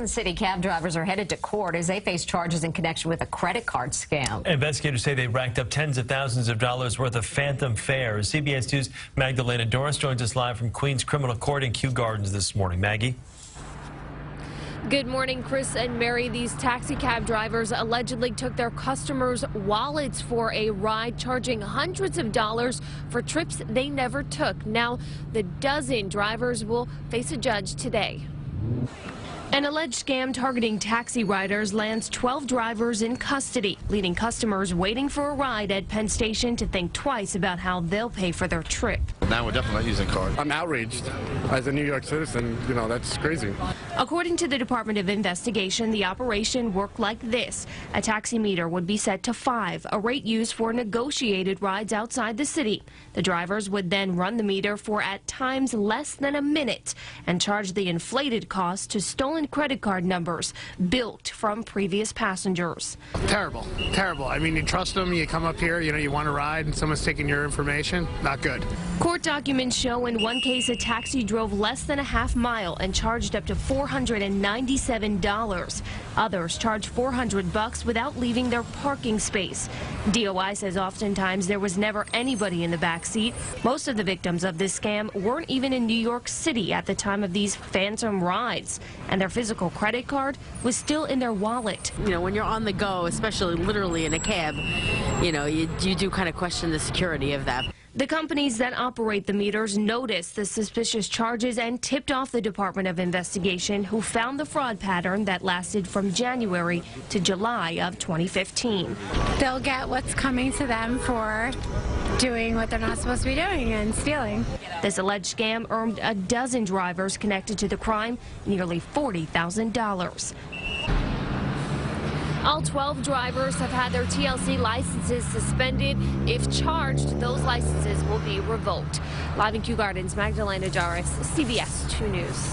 City cab drivers are headed to court as they face charges in connection with a credit card scam. Investigators say they racked up tens of thousands of dollars worth of phantom fares. CBS 2's Magdalena Doris joins us live from Queens Criminal Court in Kew Gardens this morning. Maggie? Good morning, Chris and Mary. These taxi cab drivers allegedly took their customers' wallets for a ride, charging hundreds of dollars for trips they never took. Now, the dozen drivers will face a judge today. An alleged scam targeting taxi riders lands 12 drivers in custody, leading customers waiting for a ride at Penn Station to think twice about how they'll pay for their trip. Now we're definitely not using cards. I'm outraged as a New York citizen. You know, that's crazy. According to the Department of Investigation, the operation worked like this. A taxi meter would be set to 5, a rate used for negotiated rides outside the city. The drivers would then run the meter for at times less than a minute and charge the inflated cost to stolen credit card numbers built from previous passengers. Terrible, terrible. I mean, you trust them, you come up here, you want to ride, and someone's taking your information. Not good. Court documents show in one case a taxi drove less than a half mile and charged up to $497. Others charged $400 without leaving their parking space. DOI says oftentimes there was never anybody in the back seat. Most of the victims of this scam weren't even in New York City at the time of these phantom rides, and their physical credit card was still in their wallet. You know, when you're on the go, especially literally in a cab, you do kind of question the security of that. The companies that operate the meters noticed the suspicious charges and tipped off the Department of Investigation, who found the fraud pattern that lasted from January to July of 2015. They'll get what's coming to them for doing what they're not supposed to be doing and stealing. This alleged scam earned a dozen drivers connected to the crime nearly $40,000. All 12 drivers have had their TLC licenses suspended. If charged, those licenses will be revoked. Live in Kew Gardens, Magdalena Doris, CBS 2 News.